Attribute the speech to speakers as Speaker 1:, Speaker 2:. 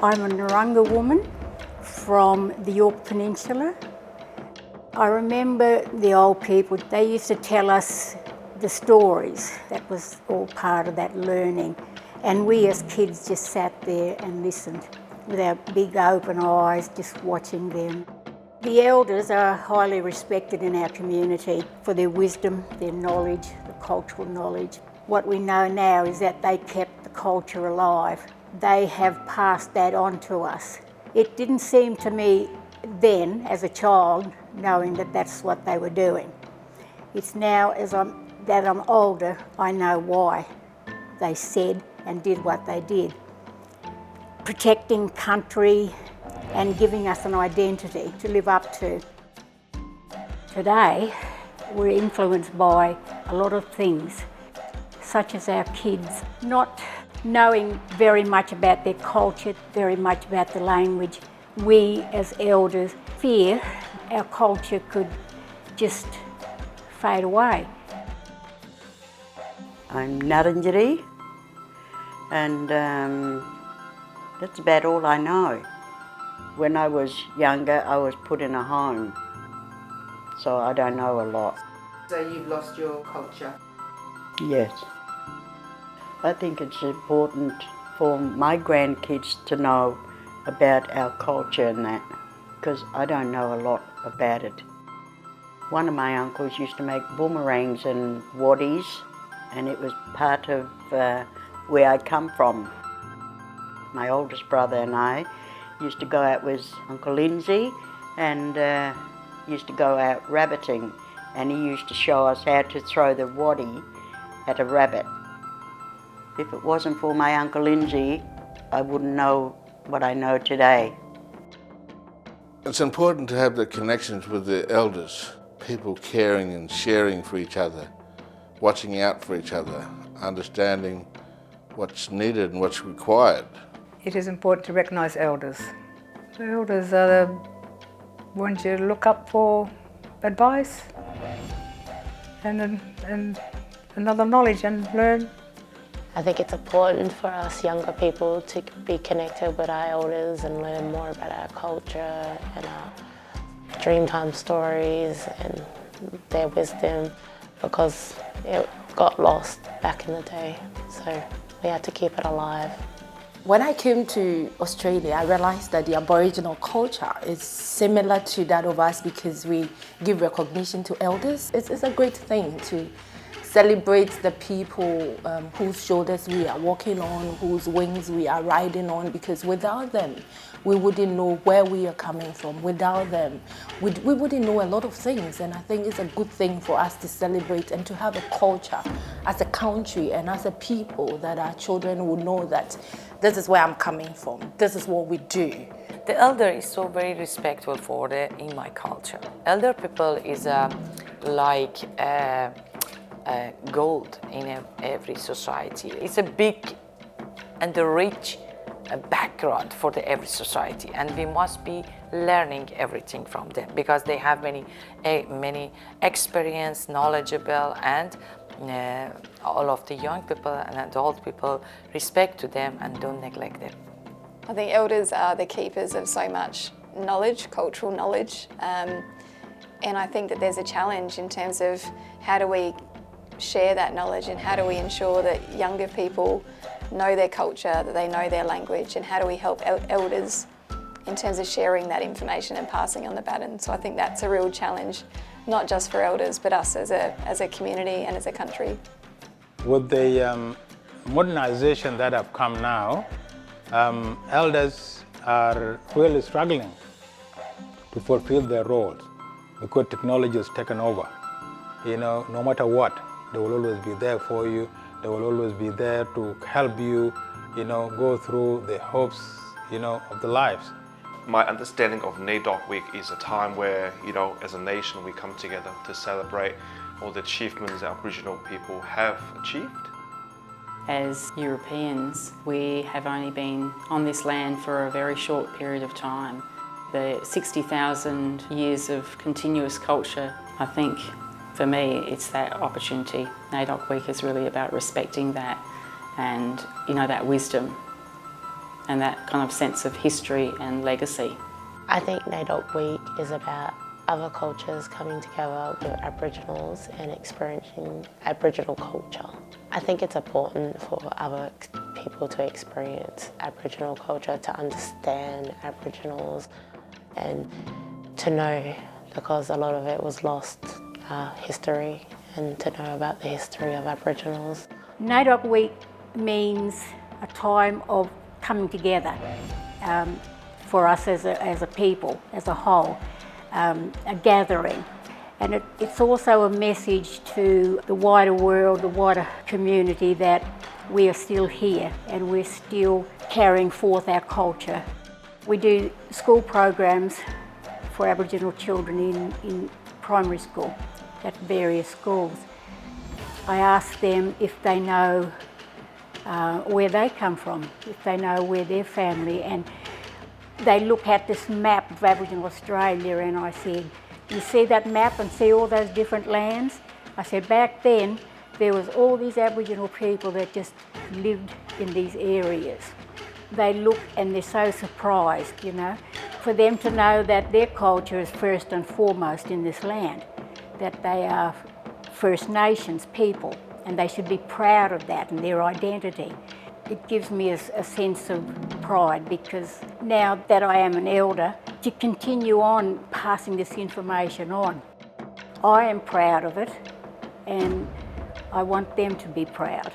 Speaker 1: I'm a Narungga woman from the Yorke Peninsula. I remember the old people, they used to tell us the stories. That was all part of that learning. And we as kids just sat there and listened with our big open eyes, just watching them. The elders are highly respected in our community for their wisdom, their knowledge, the cultural knowledge. What we know now is that they kept the culture alive. They have passed that on to us. It didn't seem to me then, as a child, knowing that that's what they were doing. It's now, as I'm older, I know why they said and did what they did. Protecting country and giving us an identity to live up to. Today, we're influenced by a lot of things, such as our kids not knowing very much about their culture, very much about the language. We as elders fear our culture could just fade away.
Speaker 2: I'm Narungga, and that's about all I know. When I was younger, I was put in a home, so I don't know a lot.
Speaker 3: So you've lost your culture?
Speaker 2: Yes. I think it's important for my grandkids to know about our culture and that, because I don't know a lot about it. One of my uncles used to make boomerangs and waddies, and it was part of where I come from. My oldest brother and I used to go out with Uncle Lindsay and used to go out rabbiting, and he used to show us how to throw the waddy at a rabbit. If it wasn't for my Uncle Lindsay, I wouldn't know what I know today.
Speaker 4: It's important to have the connections with the elders, people caring and sharing for each other, watching out for each other, understanding what's needed and what's required.
Speaker 5: It is important to recognise elders. The elders are the ones you look up for advice and another knowledge and learn.
Speaker 6: I think it's important for us younger people to be connected with our elders and learn more about our culture and our Dreamtime stories and their wisdom, because it got lost back in the day, so we had to keep it alive.
Speaker 7: When I came to Australia, I realised that the Aboriginal culture is similar to that of us because we give recognition to elders. It's a great thing to celebrate the people whose shoulders we are walking on, whose wings we are riding on, because without them, we wouldn't know where we are coming from. Without them, we wouldn't know a lot of things, and I think it's a good thing for us to celebrate and to have a culture as a country and as a people that our children will know that this is where I'm coming from, this is what we do.
Speaker 8: The elder is so very respectful for in my culture. Elder people is like gold in every society. It's a big and a rich background for every society, and we must be learning everything from them because they have many experience, knowledgeable, and all of the young people and adult people respect to them and don't neglect them.
Speaker 9: I think elders are the keepers of so much knowledge, cultural knowledge, and I think that there's a challenge in terms of how do we share that knowledge and how do we ensure that younger people know their culture, that they know their language, and how do we help elders in terms of sharing that information and passing on the baton. So I think that's a real challenge, not just for elders, but us as a community and as a country.
Speaker 10: With the modernization that have come now, elders are really struggling to fulfill their roles because technology has taken over. You know, no matter what, they will always be there for you. They will always be there to help you, go through the hopes, of the lives.
Speaker 11: My understanding of NAIDOC Week is a time where, as a nation, we come together to celebrate all the achievements Aboriginal people have achieved.
Speaker 12: As Europeans, we have only been on this land for a very short period of time. The 60,000 years of continuous culture, I think, for me, it's that opportunity. NAIDOC Week is really about respecting that and, that wisdom and that kind of sense of history and legacy.
Speaker 6: I think NAIDOC Week is about other cultures coming together with Aboriginals and experiencing Aboriginal culture. I think it's important for other people to experience Aboriginal culture, to understand Aboriginals and to know, because a lot of it was lost history, and to know about the history of Aboriginals.
Speaker 1: NAIDOC Week means a time of coming together for us as a people, as a whole, a gathering. And it's also a message to the wider world, the wider community, that we are still here and we're still carrying forth our culture. We do school programs for Aboriginal children in primary school, at various schools. I ask them if they know where they come from, if they know where their family, and they look at this map of Aboriginal Australia, and I said, you see that map and see all those different lands? I said, back then there was all these Aboriginal people that just lived in these areas. They look and they're so surprised, you know, for them to know that their culture is first and foremost in this land, that they are First Nations people, and they should be proud of that and their identity. It gives me a sense of pride, because now that I am an elder, to continue on passing this information on. I am proud of it, and I want them to be proud.